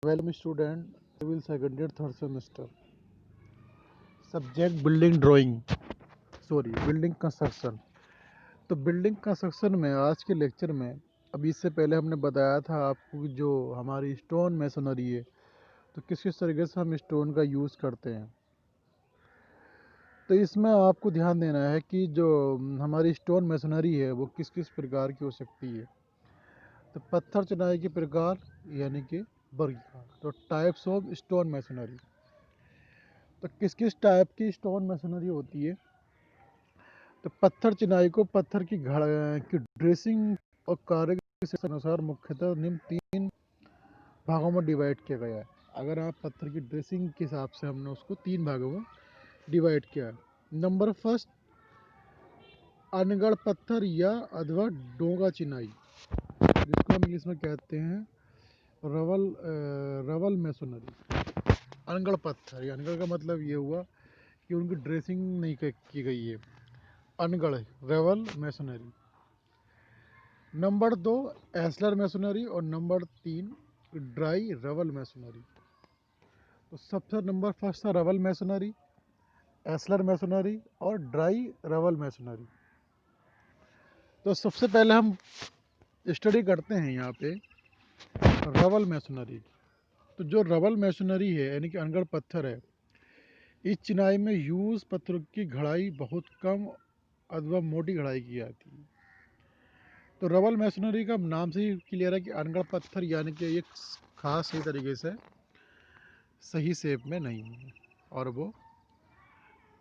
Welcome student civil second year third semester subject building drawing building construction. तो building construction में आज के lecture में अभी इससे पहले हमने बताया था आपको कि जो हमारी स्टोन मैसनरी है तो किस किस तरीके से हम स्टोन का यूज़ करते हैं। तो इसमें आपको ध्यान देना है कि जो हमारी स्टोन मैसनरी है वो किस किस प्रकार की हो सकती है। तो पत्थर चिनाई के प्रकार यानी कि वर्गीकरण। तो टाइप्स ऑफ स्टोन मैसनरी। तो किस किस टाइप की स्टोन मशीनरी होती है। तो पत्थर चिनाई को पत्थर की की ड्रेसिंग और कार्य के अनुसार मुख्यतः निम्न 3 भागों में डिवाइड किया गया है। अगर आप पत्थर की ड्रेसिंग के हिसाब से हमने उसको 3 भागों में डिवाइड किया है। नंबर फर्स्ट, अनगढ़ पत्थर या अथवा डोंगा चिनाई, जिसको हम इंग्लिश में कहते हैं रवल मैसोनरी। अनगढ़ पत्थर, या अनगढ़ का मतलब ये हुआ कि उनकी ड्रेसिंग नहीं की गई है। अनगढ़ रेवल मैसनरी। Number 2, ashlar masonry. और नंबर 3, ड्राई रवल मैसनरी। तो सबसे नंबर फर्स्ट था रवल मैसनरी, एस्लर मैसनरी और ड्राई रवल मैसनरी। तो सबसे पहले हम स्टडी करते हैं यहाँ पे रवल मैसनरी। तो जो रवल मैसनरी है यानी कि अनगढ़ पत्थर है, इस चिनाई में यूज पत्थरों की घड़ाई बहुत कम अथवा मोटी घड़ाई की जाती है। तो रवल मैसनरी का नाम से ही क्लियर है कि अनगढ़ पत्थर यानी कि एक खास सही तरीके से सही शेप में नहीं है और वो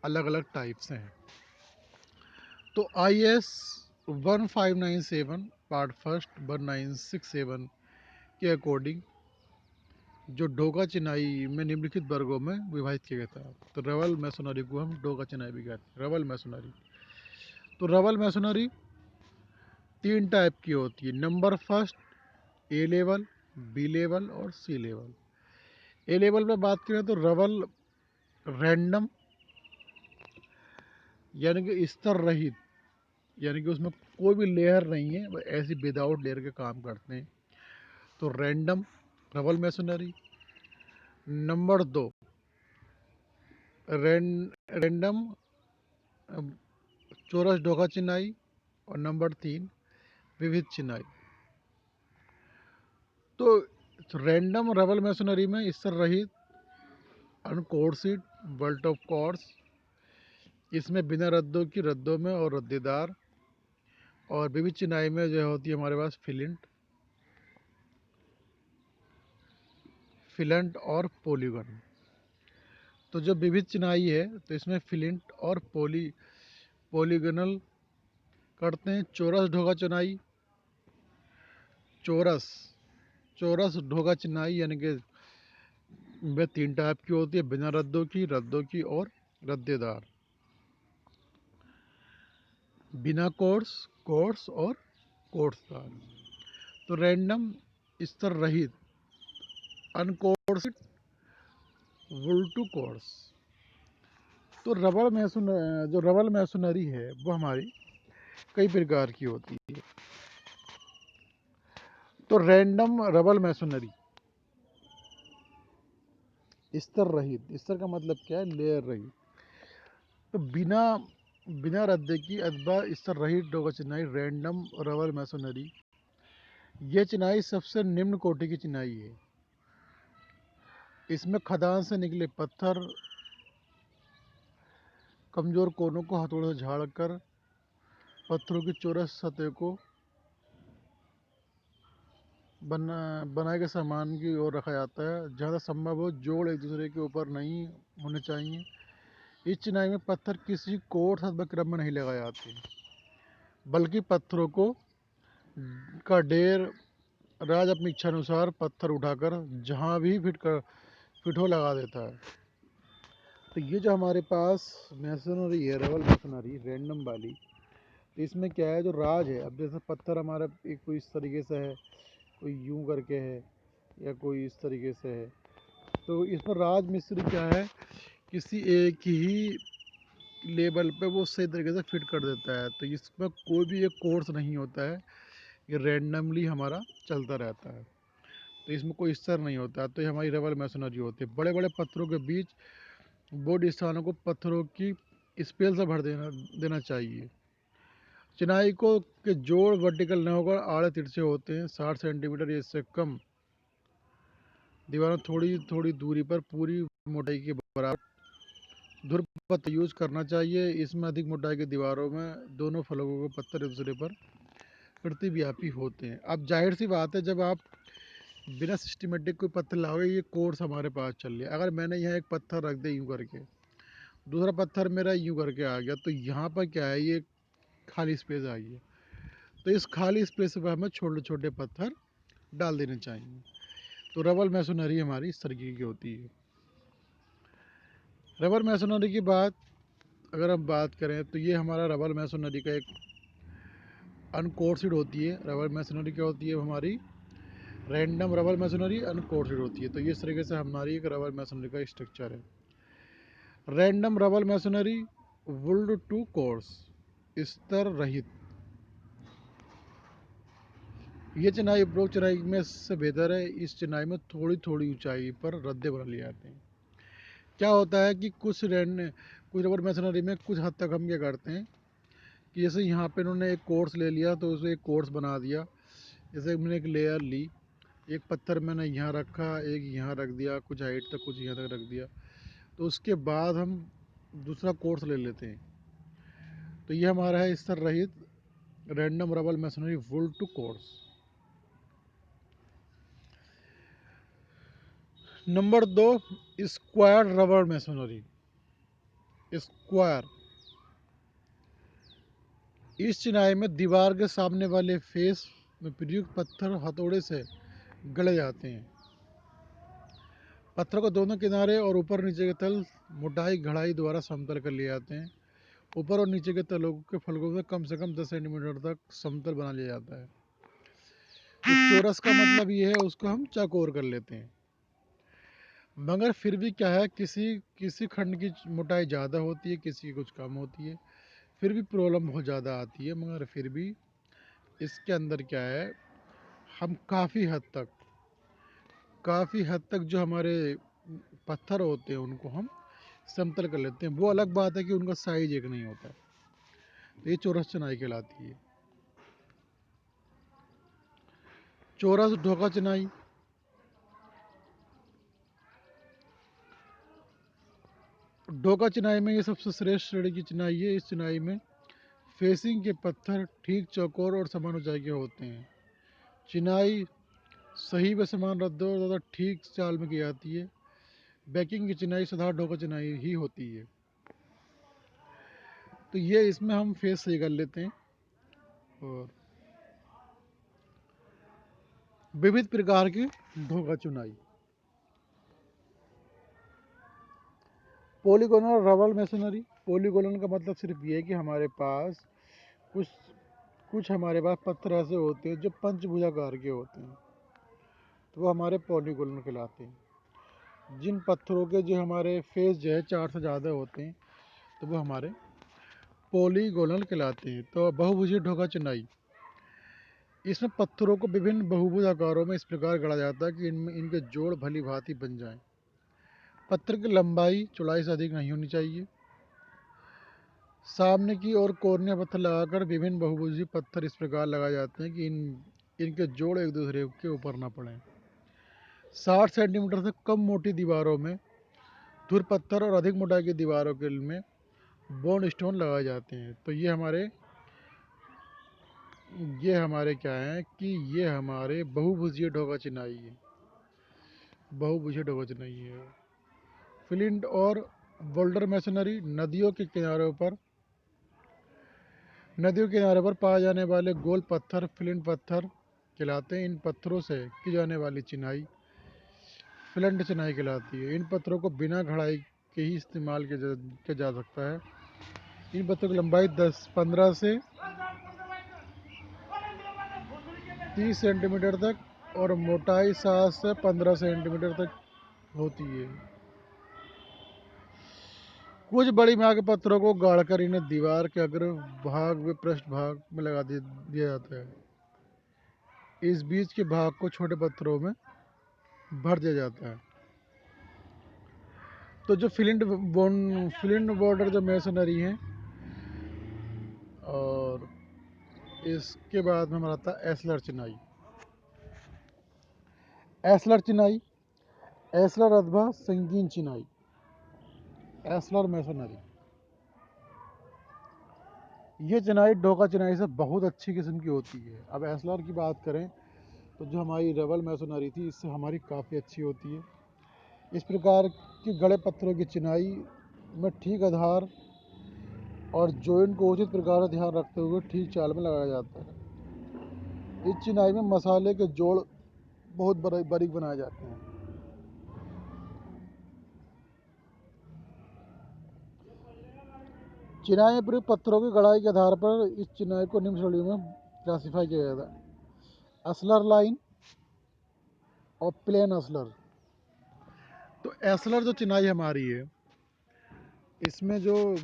अलग अलग टाइप से हैं। तो IS 1597 पार्ट फर्स्ट 1967 के अकॉर्डिंग जो डोगा चिनाई में निम्नलिखित वर्गों में विभाजित किया गया था। तो रवल मैसनरी को हम डोगा चिनाई भी कहते हैं, रवल मैसनरी। तो रवल मैसनरी 3 टाइप की होती है। Number first, A level, B level और C लेवल। ए लेवल में बात करें तो रवल रैंडम यानी कि स्तर रहित, यानी कि उसमें कोई भी लेयर नहीं है, वो ऐसी विदाउट लेयर के काम करते हैं। तो रैंडम रवल मैसनरी। नंबर 2, रैंडम चौरस डोका चिनाई। और नंबर 3, विविध चिनाई। तो रैंडम रवल मैसनरी में स्तर रहित अनकोर्सिड बेल्ट ऑफ कॉर्ड्स, इसमें बिना रद्दों की रद्दों में और रद्देदार। और विविध चिनाई में जो होती है हमारे पास फिलेंट और पॉलीगन। तो जो विविध चिनाई है तो इसमें फिलेंट और पॉलीगनल करते हैं। चौरस ढोगा चिनाई, चौरस चौरस ढोगा चिनाई यानी कि वे 3 टाइप की होती है, बिना रद्दों की और रद्देदार। बिना कोर्स और कोर्सदार। तो रैंडम स्तर रहित अनकोर्सिड वुल टू कोर्स। तो जो रबल मैसनरी है वो हमारी कई प्रकार की होती है। तो रैंडम रबल मैसनरी स्तर रहित, स्तर का मतलब क्या है, लेयर रहित। तो बिना बिना रद्दे की अथवा स्तर रहित डोगा चिनाई रैंडम रबल मैसनरी, ये चिनाई सबसे निम्न कोटि की चिनाई है। इसमें खदान से निकले पत्थर कमजोर कोनों को हथौड़े से झाड़कर पत्थरों की चौरस सतह को बनाए गए सामान की ओर रखा जाता है। जहाँ तक संभव हो जोड़ एक दूसरे के ऊपर नहीं होने चाहिए। इस चिनाई में पत्थर किसी कोर्स अथवा क्रम में नहीं लगाए जाते, बल्कि पत्थरों को का ढेर राज अपनी इच्छा अनुसार पत्थर उठाकर जहाँ भी फिट हो लगा देता है। तो ये जो हमारे पास मैसनरी है, रवल मैसनरी रैंडम वाली, तो इसमें क्या है, जो राज है, अब जैसे पत्थर हमारा एक कोई इस तरीके से है, कोई यूं करके है, या कोई इस तरीके से है। तो इस पर राज मिस्त्री क्या है, किसी एक ही लेवल पे वो सही तरीके से फिट कर देता है। तो इसमें कोई भी एक कोर्स नहीं होता है, ये रैंडमली हमारा चलता रहता है। तो इसमें कोई स्तर नहीं होता। तो ये हमारी रबल मैसोनरी होती है। बड़े बड़े पत्थरों के बीच बोर्ड स्थानों को पत्थरों की स्पेल से भर देना देना चाहिए। चिनाई को के जोड़ वर्टिकल न होकर आड़े तिरछे होते हैं। 60 सेंटीमीटर या इससे कम दीवारों थोड़ी थोड़ी दूरी पर पूरी मोटाई के बराबर ध्रुव यूज करना चाहिए। इसमें अधिक मोटाई की दीवारों में दोनों फलकों के पत्थर एक दूसरे पर प्रतिव्यापी होते हैं। अब जाहिर सी बात है, जब आप बिना सिस्टमेटिक कोई पत्थर लाओगे, ये कोर्स हमारे पास चल रही है। अगर मैंने यहाँ एक पत्थर रख दिया यूँ करके, दूसरा पत्थर मेरा यूँ करके आ गया, तो यहाँ पर क्या है, ये खाली स्पेस आई है। तो इस खाली स्पेस पर हमें छोटे छोटे पत्थर डाल देने चाहिए। तो रबल मैसोनरी हमारी इस तरीके की होती है। रबर मैसोनरी की बात अगर हम बात करें, तो ये हमारा रबर मैसोनरी का एक अनकोर्सड होती है। रबर मैसोनरी क्या होती है हमारी, रैंडम रबर मैसोनरी अनकोर्सड होती है। तो इस तरीके से हमारी एक रबर मैसोनरी का स्ट्रक्चर है। रैंडम रबर मैसोनरी वुल्ड टू कोर्स, स्तर रहित। ये चिनाई उपरोक्त चिनाई में से बेहतर है। इस चिनाई में थोड़ी थोड़ी ऊंचाई पर रद्दे बना लिए जाते हैं। क्या होता है कि कुछ रबर मैसोनरी में कुछ हद तक हम क्या करते हैं कि जैसे यहाँ पे इन्होंने एक कोर्स ले लिया, तो उसे एक कोर्स बना दिया। जैसे मैंने एक लेयर ली, एक पत्थर मैंने यहाँ रखा, एक यहाँ रख दिया, कुछ हाइट तक, कुछ यहाँ तक रख दिया, तो उसके बाद हम दूसरा कोर्स ले लेते हैं। तो ये हमारा है स्तर रहित रैंडम रबर मैसोनरी वुल टू course. Number 2, square rubble masonry. Square, इस चिनाई में दीवार के सामने वाले फेस में प्रयुक्त पत्थर हथौड़े से गड़े जाते हैं। पत्थर को दोनों किनारे और ऊपर नीचे के तल मोटाई घड़ाई द्वारा समतल कर लिए जाते हैं। ऊपर और नीचे के तलों के फलकों में कम से कम 10 सेंटीमीटर तक समतल बना लिया जाता है। तो चौरस का मतलब ये है, उसको हम चौकोर कर लेते हैं। मगर फिर भी क्या है, किसी किसी खंड की मोटाई ज़्यादा होती है, किसी की कुछ कम होती है, फिर भी प्रॉब्लम बहुत ज़्यादा आती है। मगर फिर भी इसके अंदर क्या है, हम काफ़ी हद तक जो हमारे पत्थर होते हैं उनको हम समतल कर लेते हैं। वो अलग बात है कि उनका साइज एक नहीं होता। तो ये चौरस चिनाई कहलाती है। चौरस ढोका चिनाई, ढोका चिनाई में ये सबसे श्रेष्ठ श्रेणी की चिनाई है। इस चिनाई में फेसिंग के पत्थर ठीक चौकोर और समान ऊंचाई के होते हैं। चिनाई सही व समान रद्दों तथा ठीक चाल में की जाती है। बैकिंग की चिनाई साधारण ढोका चिनाई ही होती है। तो ये इसमें हम फेस सही कर लेते हैं। और विविध प्रकार की ढोका चुनाई, पॉलीगोनल रबर मैसोनरी। पॉलीगोनल का मतलब सिर्फ ये है कि हमारे पास कुछ कुछ हमारे पास पत्थर ऐसे होते हैं जो पंचभुजाकार के होते हैं, तो वो हमारे पॉलीगोनल कहलाते हैं। जिन पत्थरों के जो हमारे फेस जो है 4 से ज़्यादा होते हैं, तो वो हमारे पॉलीगोनल कहलाते हैं। तो बहुभुजीय ढोका चिनाई, इसमें पत्थरों को विभिन्न बहुभुज आकारों में इस प्रकार गढ़ा जाता है कि इनमें इनके जोड़ भली भांति बन जाएं। पत्थर की लंबाई चौड़ाई से अधिक नहीं होनी चाहिए। सामने की ओर कोर्निया पत्थर लगाकर विभिन्न बहुभुजीय पत्थर इस प्रकार लगाए जाते हैं कि इनके जोड़ एक दूसरे के ऊपर ना पड़ें। 60 सेंटीमीटर से कम मोटी दीवारों में धुर पत्थर और अधिक मोटाई की दीवारों के में बॉन्ड स्टोन लगाए जाते हैं। तो ये हमारे क्या है कि ये हमारे बहुभुजीय ढोका चिनाई है। बहुभुजीय ढोका चिनाई है। फ्लिंट और बोल्डर मैसोनरी, नदियों के किनारे पर पाए जाने वाले गोल पत्थर फ्लिंट पत्थर कहलाते हैं। इन पत्थरों से की जाने वाली चिनाई फ्लिंट चिनाई कहलाती है। इन पत्थरों को बिना घड़ाई के ही इस्तेमाल किया जा सकता है। इन पत्थरों की लंबाई 15 से 30 सेंटीमीटर तक और मोटाई 7 से 15 सेंटीमीटर तक होती है। कुछ बड़ी माँ के पत्थरों को गाड़कर इन्हें दीवार के अग्र भाग व पृष्ठ भाग में लगा दिया जाता है। इस बीच के भाग को छोटे पत्थरों में भर दिया जाता है। तो जो फिलिंट बॉर्डर जो मेसनरी है, और इसके बाद में हमारा आता है एस्लर चिनाई। एस्लर चिनाई, एस्लर अथवा संगीन चिनाई, एस्लर मेसनरी। ये चिनाई ढोका चिनाई से बहुत अच्छी किस्म की होती है। अब एस्लर की बात करें तो जो हमारी रवल मेसनरी थी, इससे हमारी काफ़ी अच्छी होती है। इस प्रकार के गड़े पत्थरों की चिनाई में ठीक आधार और जॉइंट को उचित प्रकार से ध्यान रखते हुए ठीक चाल में लगाया जाता है। इस चिनाई में मसाले के जोड़ बहुत बारीक बनाए जाते हैं। चिनाई में प्रयुक्त पत्थरों की गड़ाई के आधार पर इस चिनाई को निम्न श्रेणियों में क्लासिफाई किया जाता है: असलर लाइन और प्लेन असलर। तो एस्लर जो चिनाई हमारी है, इसमें जो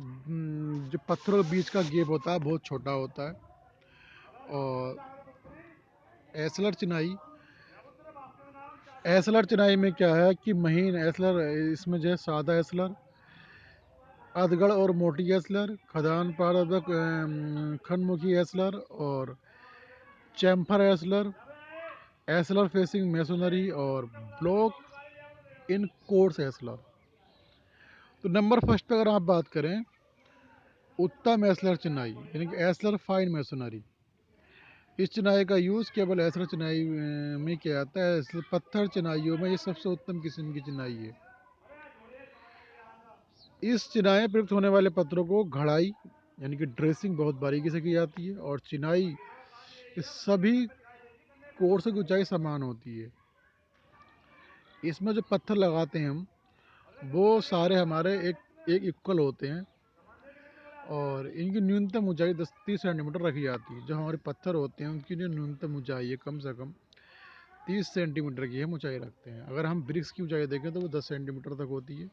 पत्थरों के बीच का गैप होता है बहुत छोटा होता है। और एस्लर चिनाई में क्या है कि महीन एस्लर, इसमें जो है सादा एस्लर, अधगढ़ और मोटी एस्लर, खदान पारदर्शक खनमुखी एस्लर और चैम्फर एस्लर, एस्लर फेसिंग मेसोनरी और ब्लॉक इन कोर्स एस्लर। तो नंबर फर्स्ट पे अगर आप बात करें, उत्तम एस्लर चिनाई यानी कि एस्लर फाइन मेसोनरी। इस चिनाई का यूज़ केवल एस्लर चिनाई में किया जाता है। पत्थर चिनाइयों में ये सबसे उत्तम किस्म की चिनाई है। इस चिनाई में प्रयुक्त होने वाले पत्थरों को घड़ाई यानी कि ड्रेसिंग बहुत बारीकी से की जाती है, और चिनाई इस सभी कोर्सों की ऊंचाई समान होती है। इसमें जो पत्थर लगाते हैं हम, वो सारे हमारे एक इक्वल होते हैं, और इनकी न्यूनतम ऊंचाई 10-30 सेंटीमीटर रखी जाती है। जो हमारे पत्थर होते हैं उनकी जो न्यूनतम ऊंचाई है, कम से कम 30 सेंटीमीटर की हम ऊंचाई रखते हैं। अगर हम ब्रिक्स की ऊंचाई देखें तो वो 10 सेंटीमीटर तक होती है,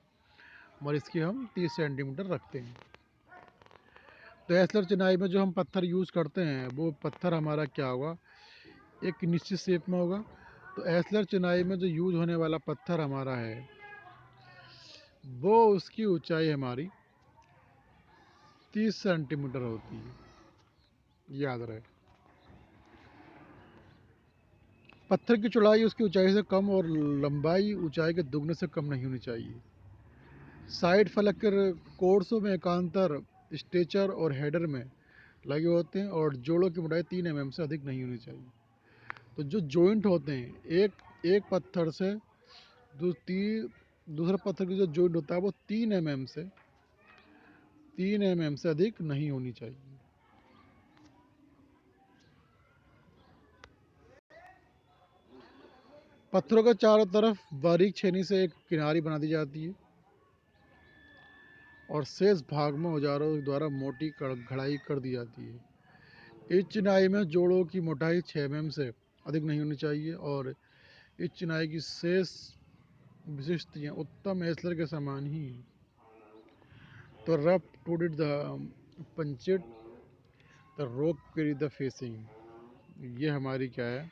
और इसकी हम 30 सेंटीमीटर रखते हैं। तो एस्लर चिनाई में जो हम पत्थर यूज़ करते हैं, वो पत्थर हमारा क्या होगा, एक निश्चित शेप में होगा। तो एस्लर चिनाई में जो यूज़ होने वाला पत्थर हमारा है, वो उसकी ऊंचाई हमारी 30 सेंटीमीटर होती है, याद रहे। पत्थर की चौड़ाई उसकी ऊंचाई से कम और लंबाई ऊंचाई के दुगने से कम नहीं होनी चाहिए। साइड फलक के कोर्सों में एकांतर स्टेचर और हेडर में लगे होते हैं, और जोड़ों की मोटाई 3 mm से अधिक नहीं होनी चाहिए। तो जो जॉइंट होते हैं, एक पत्थर से दूसरे पत्थर की जो जॉइंट होता है, वो 3 mm से अधिक नहीं होनी चाहिए। पत्थरों के चारों तरफ बारीक छेनी से एक किनारी बना दी जाती है, और शेष भाग में औजारों द्वारा मोटी घड़ाई कर दी जाती है। इस चिनाई में जोड़ों की मोटाई 6 mm से अधिक नहीं होनी चाहिए, और इस चिनाई की शेष विशिष्टताएं उत्तम एस्लर के समान ही हैं। तो रफ टूडेड द पंचेड द रॉक पेरी द फेसिंग, ये हमारी क्या है,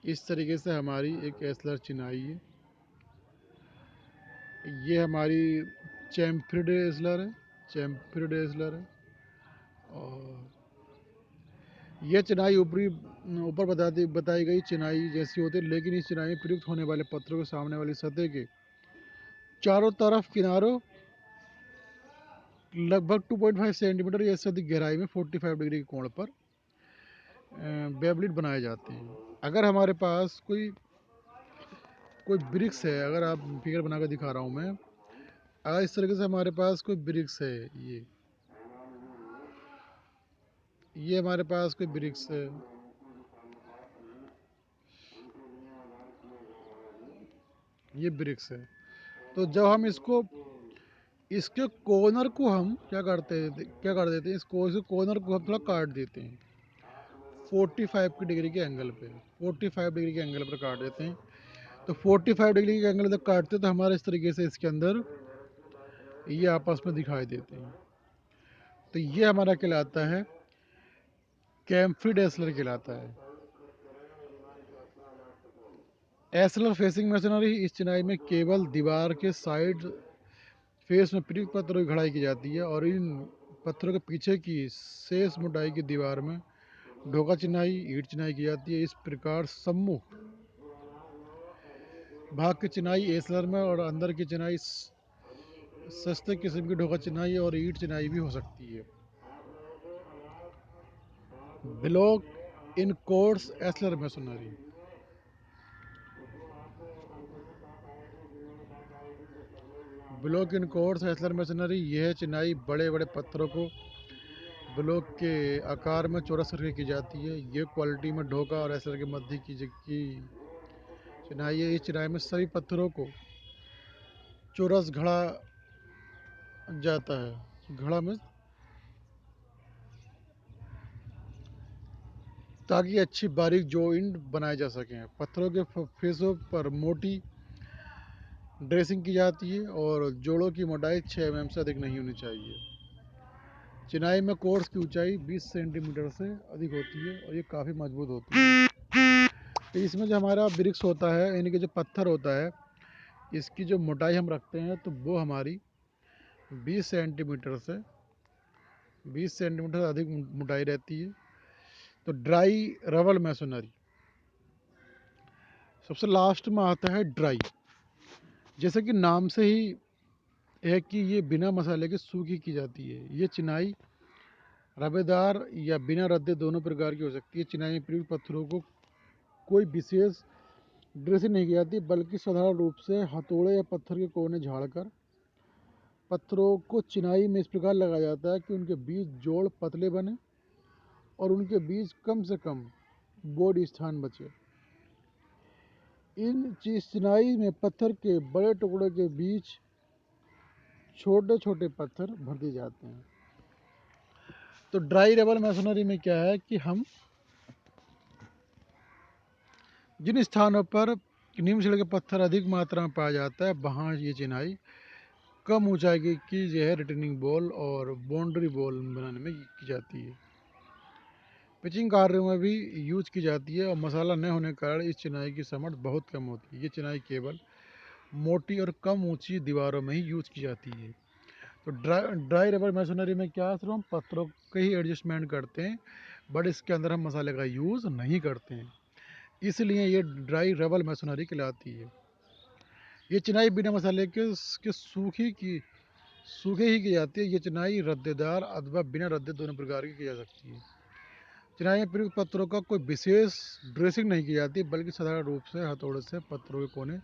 इस तरीके से हमारी एक एस्लर चिनाई है। ये हमारी चैम्फ्रिड एस्लर है, चैम्फ्रिड एस्लर है। और यह चिनाई ऊपर बताई गई चिनाई जैसी होती है, लेकिन इस चिनाई में प्रयुक्त होने वाले पत्थरों के सामने वाली सतह के चारों तरफ किनारों लगभग 2.5 सेंटीमीटर या इससे अधिक गहराई में 45 डिग्री के कोण पर बेवलिट बनाए जाते हैं। अगर हमारे पास कोई कोई ब्रिक्स है, अगर आप फिगर बनाकर दिखा रहा हूँ मैं, अगर इस तरीके से हमारे पास कोई ब्रिक्स है, ये हमारे पास कोई ब्रिक्स है, ये ब्रिक्स है। तो जब हम इसके कॉर्नर को हम क्या कर देते हैं, इसके कॉर्नर को हम थोड़ा काट देते हैं 45 डिग्री के एंगल पे, 45 डिग्री के एंगल पर काट देते हैं। तो 45 डिग्री के एंगल तक काटते हैं तो हमारे इस तरीके से इसके अंदर ये आपस में दिखाई देते हैं। तो ये हमारा कहलाता है कैम्फ्रिड एस्लर कहलाता है। एसलर फेसिंग मशीनरी, इस चिनाई में केवल दीवार के साइड फेस में प्रयुक्त पत्थरों की घड़ाई की जाती है और इन पत्थरों के पीछे की शेष मोटाई की दीवार में ढोका चिनाई, ईंट चिनाई की जाती है। इस प्रकार सम्मुख भाग की चिनाई एसलर में और अंदर की चिनाई सस्ते किस्म की ढोका चिनाई और ईंट चिनाई भी हो सकती है। Block in course ashlar machinery, block in course ashlar machinery, यह चिनाई बड़े बड़े पत्थरों को ब्लॉक के आकार में चौरस करके की जाती है। ये क्वालिटी में ढोका और एसलर के मध्य की चिनाई है। इस चिनाई में सभी पत्थरों को चौरस घड़ा जाता है, घड़ा में, ताकि अच्छी बारीक जॉइंट बनाए जा सकें। पत्थरों के फेसों पर मोटी ड्रेसिंग की जाती है और जोड़ों की मोटाई 6 mm से अधिक नहीं होनी चाहिए। चिनाई में कोर्स की ऊंचाई 20 सेंटीमीटर से अधिक होती है और ये काफ़ी मजबूत होती है। तो इसमें जो हमारा ब्रिक्स होता है, यानी कि जो पत्थर होता है, इसकी जो मोटाई हम रखते हैं तो वो हमारी 20 सेंटीमीटर से 20 सेंटीमीटर से अधिक मोटाई रहती है। तो ड्राई रवल मैसोनरी सबसे लास्ट में आता है। ड्राई, जैसे कि नाम से ही है कि ये बिना मसाले के सूखी की जाती है। ये चिनाई रबेदार या बिना रद्दे दोनों प्रकार की हो सकती है। चिनाई में प्रयुक्त पत्थरों को कोई विशेष ड्रेसिंग नहीं की जाती, बल्कि साधारण रूप से हथौड़े या पत्थर के कोने झाड़कर पत्थरों को चिनाई में इस प्रकार लगाया जाता है कि उनके बीच जोड़ पतले बने और उनके बीच कम से कम बोर्ड स्थान बचे। इन चिनाई में पत्थर के बड़े टुकड़ों के बीच छोटे छोटे पत्थर भर दिए जाते हैं। तो ड्राई रबल मैसोनरी में क्या है कि हम जिन स्थानों पर नीम शिला के पत्थर अधिक मात्रा में पाया जाता है, वहाँ ये चिनाई कम ऊंचाई की जो है रिटर्निंग बॉल और बाउंड्री बॉल बनाने में की जाती है। पिचिंग कार्यों में भी यूज की जाती है और मसाला न होने के कारण इस चिनाई की समझ बहुत कम होती है। ये चिनाई केवल मोटी और कम ऊंची दीवारों में ही यूज की जाती है। तो ड्राई रबर मैसोनरी में क्या है, सिर्फ हम पत्थरों के ही एडजस्टमेंट करते हैं, बट इसके अंदर हम मसाले का यूज़ नहीं करते हैं, इसलिए ये ड्राई रबर मैसोनरी कहलाती है। ये चिनाई बिना मसाले के सूखे ही की जाती है। ये चिनाई रद्देदार अथवा बिना रद्दे दोनों प्रकार की जा सकती है। चिनाई में प्रयुक्त पत्थरों का कोई विशेष ड्रेसिंग नहीं की जाती, बल्कि साधारण रूप से हथौड़े से पत्थरों के कोने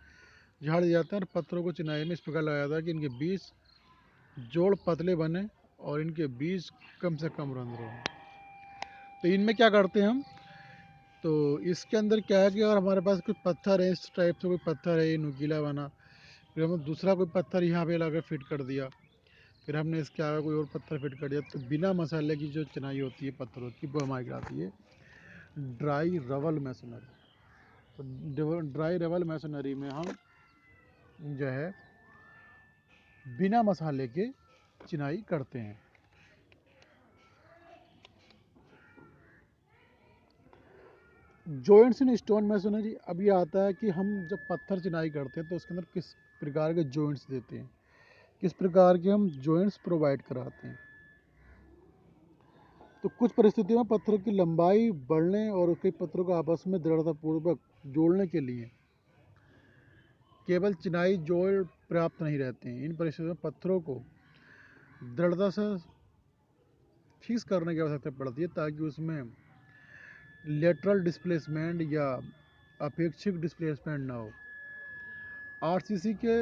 झाड़ दिए जाते हैं और पत्थरों को चिनाई में इस प्रकार लगाया जाता है कि इनके बीच जोड़ पतले बने और इनके बीच कम से कम रंध्र हो। तो इनमें क्या करते हैं हम, तो इसके अंदर क्या है कि अगर हमारे पास कुछ पत्थर है, इस टाइप से कोई पत्थर है, ये नुकीला बना, फिर हमने दूसरा कोई पत्थर यहाँ पे लगा फिट कर दिया, फिर हमने इसके आगे कोई और पत्थर फिट कर दिया, तो बिना मसाले की जो चिनाई होती है पत्थरों की, वो हमारी कहलाती है ड्राई रवल मैसोनरी। तो ड्राई रवल मैसोनरी में हम जो है बिना मसाले के चिनाई करते हैं। जॉइंट्स इन स्टोन मैसोनरी, अब ये आता है कि हम जब पत्थर चिनाई करते हैं तो उसके अंदर किस प्रकार के जॉइंट्स देते हैं, किस प्रकार के हम जॉइंट्स प्रोवाइड कराते हैं। तो कुछ परिस्थितियों में पत्थरों की लंबाई बढ़ने और कई पत्थरों को आपस में दृढ़तापूर्वक जोड़ने के लिए केवल चिनाई जोड़ पर्याप्त नहीं रहते हैं। इन परिस्थितियों में पत्थरों को दृढ़ता से फिक्स करने की आवश्यकता पड़ती है, ताकि उसमें लेटरल डिस्प्लेसमेंट या अपेक्षित डिस्प्लेसमेंट ना हो। आरसीसी के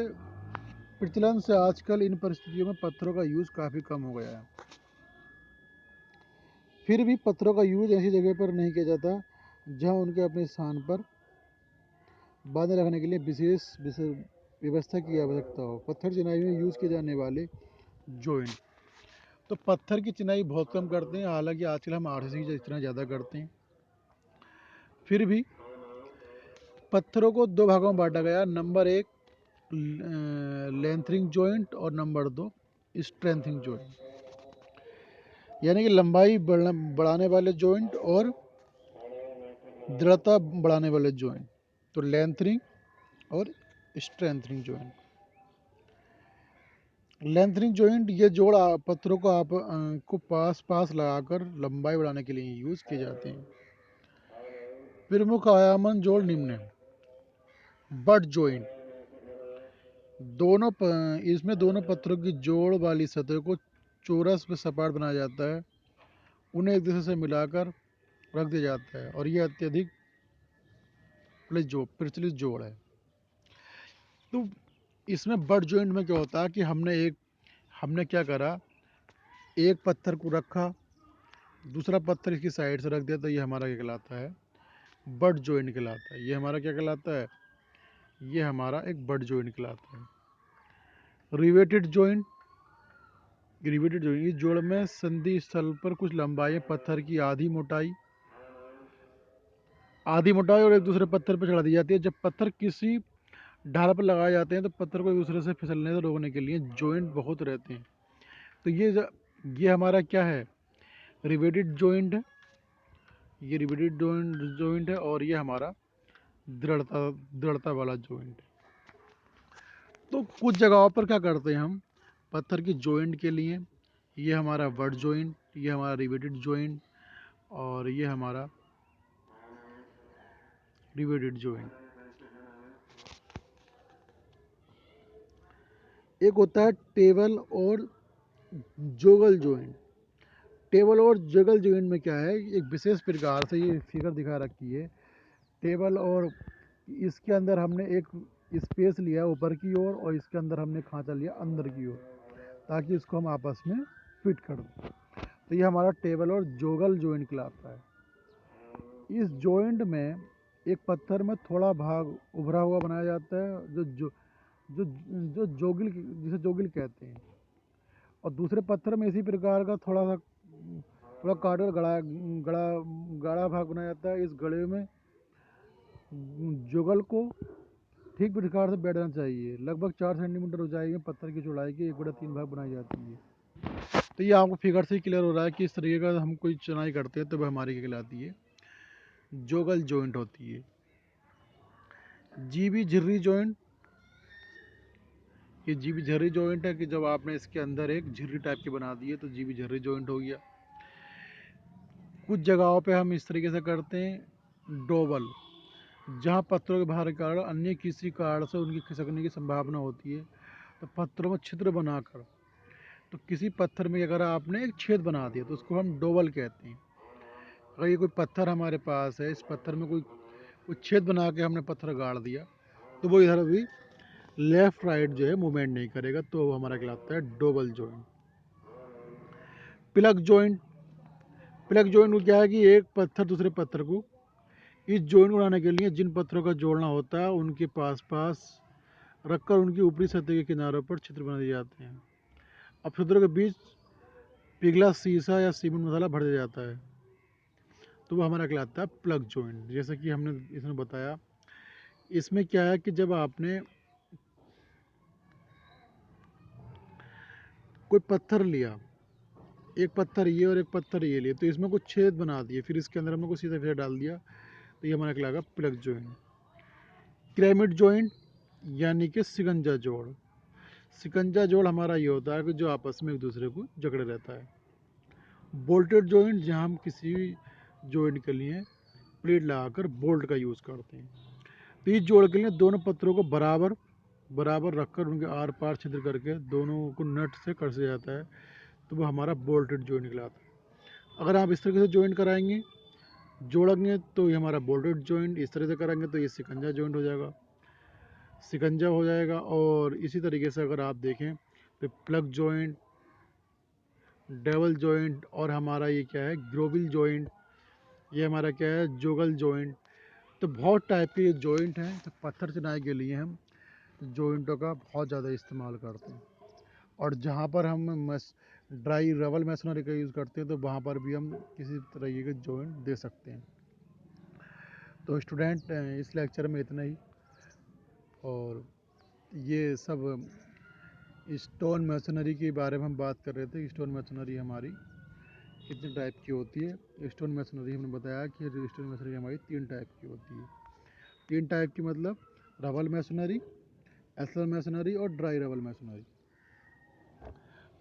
प्रचलन से आजकल इन परिस्थितियों में पत्थरों का यूज़ काफ़ी कम हो गया है। फिर भी पत्थरों का यूज़ ऐसी जगह पर नहीं किया जाता जहां उनके अपने स्थान पर बांधे रखने के लिए विशेष व्यवस्था की आवश्यकता हो। पत्थर चिनाई में यूज़ किए जाने वाले जॉइंट, तो पत्थर की चिनाई बहुत कम करते हैं, हालांकि आजकल हम आरसीसी की इतना ज़्यादा करते हैं। फिर भी पत्थरों को दो भागों में बांटा गया, नंबर 1 लेंथरिंग जॉइंट और नंबर 2 स्ट्रेंथिंग जॉइंट, यानी कि लंबाई बढ़ाने वाले जॉइंट और दृढ़ता बढ़ाने वाले जॉइंट। तो लेंथरिंग और स्ट्रेंथनिंग जॉइंट। लेंथनिंग जॉइंट ये जोड़ पत्थरों को को पास पास लगाकर लंबाई बढ़ाने के लिए यूज किए जाते हैं। प्रमुख आयामन जोड़ निम्न है। बट जॉइंट, इसमें दोनों पत्थरों की जोड़ वाली सतह को चौरस में सपाट बनाया जाता है, उन्हें एक दूसरे से मिलाकर रख दिया जाता है और यह अत्यधिक प्रचलित जोड़ है। तो इसमें बट जॉइंट में क्या होता है कि हमने क्या करा, एक पत्थर को रखा, दूसरा पत्थर इसकी साइड से रख दिया, तो ये हमारा क्या कहलाता है, बट जॉइंट कहलाता है। ये हमारा क्या कहलाता है, ये हमारा एक बट जॉइंट कहलाता है। रिवेटेड जॉइंट, इस जोड़ में संधि स्थल पर कुछ लंबाई पत्थर की आधी मोटाई और एक दूसरे पत्थर पर चढ़ा दी जाती है। जब पत्थर किसी ढाल पर लगाए जाते हैं तो पत्थर को एक दूसरे से फिसलने से रोकने के लिए जॉइंट बहुत रहते हैं। तो ये हमारा क्या है, रिवेटेड जॉइंट है। ये रिवेटेड जॉइंट है और ये हमारा दृढ़ता वाला जॉइंट है। तो कुछ जगहों पर क्या करते हैं हम, पत्थर की जॉइंट के लिए ये हमारा बट जॉइंट, ये हमारा रिवेटेड जॉइंट और ये हमारा रिवेटेड जॉइंट। एक होता है टेबल और जोगल जॉइंट। टेबल और जोगल जॉइंट में क्या है, एक विशेष प्रकार से ये फिगर दिखा रखी है। टेबल और इसके अंदर हमने एक स्पेस लिया ऊपर की ओर और इसके अंदर हमने खांचा लिया अंदर की ओर, ताकि इसको हम आपस में फिट कर दें। तो ये हमारा टेबल और जोगल जॉइंट कहलाता है। इस जॉइंट में एक पत्थर में थोड़ा भाग उभरा हुआ बनाया जाता है जो जोगिल, जिसे जोगिल कहते हैं, और दूसरे पत्थर में इसी प्रकार का थोड़ा काट और गड़ा गाढ़ा भाग बनाया जाता है। इस गड़े में जुगल को ठीक प्रकार से बैठना चाहिए। लगभग 4 सेंटीमीटर ऊंचाई में पत्थर की चौड़ाई के 1/3 भाग बनाई जाती है। तो ये आपको फिगर से ही क्लियर हो रहा है कि इस तरीके का हम कोई चुनाई करते हैं तो वह हमारी क्या कहलाती है, जोगल जॉइंट होती है। जीबी झिर्री जॉइंट, ये जीबी झिर्री जॉइंट है कि जब आपने इसके अंदर एक झिर्री टाइप की बना दी है तो जीबी झिर्री जॉइंट हो गया। कुछ जगहों पे हम इस तरीके से करते हैं डोबल, जहाँ पत्थरों के भार के कारण अन्य किसी कारण से उनकी खिसकने की संभावना होती है, तो पत्थरों में छिद्र बनाकर, तो किसी पत्थर में अगर आपने एक छेद बना दिया तो उसको हम डोबल कहते हैं। अगर ये कोई पत्थर हमारे पास है, इस पत्थर में कोई छेद बना के हमने पत्थर गाड़ दिया, तो वो इधर भी लेफ्ट राइट जो है मूवमेंट नहीं करेगा, तो वो हमारा कहलाता है double joint. Plug joint, plug joint क्या है कि एक पत्थर दूसरे पत्थर को, इस जॉइंट को बनाने के लिए जिन पत्थरों का जोड़ना होता है उनके पास पास रखकर उनकी ऊपरी सतह के किनारों पर छिद्र बना दिए जाते हैं। अब छिद्रों के बीच पिघला शीशा या सीमेंट मसाला भर दिया जाता है, तो वो हमारा कहलाता है प्लग जॉइंट। जैसे कि हमने इसमें बताया, इसमें क्या है कि जब आपने कोई पत्थर लिया, एक पत्थर ये और एक पत्थर ये लिए, तो इसमें कुछ छेद बना दिए, फिर इसके अंदर हमने कुछ सीधा फिर डाल दिया, तो ये हमारा कहलाएगा प्लग जॉइंट। पिरामिड जॉइंट यानी कि सिकंजा जोड़। सिकंजा जोड़ हमारा ये होता है कि जो आपस में एक दूसरे को जकड़े रहता है। बोल्टेड जॉइंट, जहाँ हम किसी जॉइंट के लिए प्लेट लगाकर बोल्ट का यूज़ करते हैं। तो इस जोड़ के लिए दोनों पत्थरों को बराबर बराबर रखकर उनके आर पार छिद्र करके दोनों को नट से कस दिया जाता है, तो वो हमारा बोल्टेड जॉइंट कहलाता है। अगर आप इस तरीके से जॉइंट कराएंगे, जोड़ेंगे, तो ये हमारा बोल्टेड जॉइंट, इस तरह से करेंगे तो ये सिकंजा जॉइंट हो जाएगा, सिकंजा हो जाएगा। और इसी तरीके से अगर आप देखें तो प्लग जॉइंट, डेवल जॉइंट और हमारा ये क्या है, ग्रोविल जॉइंट, ये हमारा क्या है, जोगल जॉइंट। तो बहुत टाइप के ये जॉइंट हैं, तो पत्थर चिनाई के लिए हम जॉइंटों का बहुत ज़्यादा इस्तेमाल करते हैं। और जहाँ पर हम ड्राई रवल मैसनरी का यूज़ करते हैं तो वहाँ पर भी हम किसी तरीके के जॉइंट दे सकते हैं। तो स्टूडेंट, इस लेक्चर में इतना ही। और ये सब स्टोन मैसनरी के बारे में हम बात कर रहे थे। स्टोन मैसनरी हमारी कितने टाइप की होती है। स्टोन मैसनरी हमने बताया कि स्टोन मैसनरी हमारी 3 टाइप की होती है। 3 टाइप की मतलब रवल मैसनरी, एस्लर मैसनरी और ड्राई रवल मैसनरी।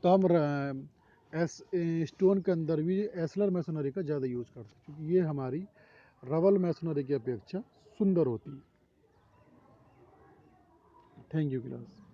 तो हम एस स्टोन के अंदर भी एस्लर मैसनरी का ज़्यादा यूज़ करते हैं क्योंकि ये हमारी रवल मैसनरी की अपेक्षा सुंदर होती है। Thank you class.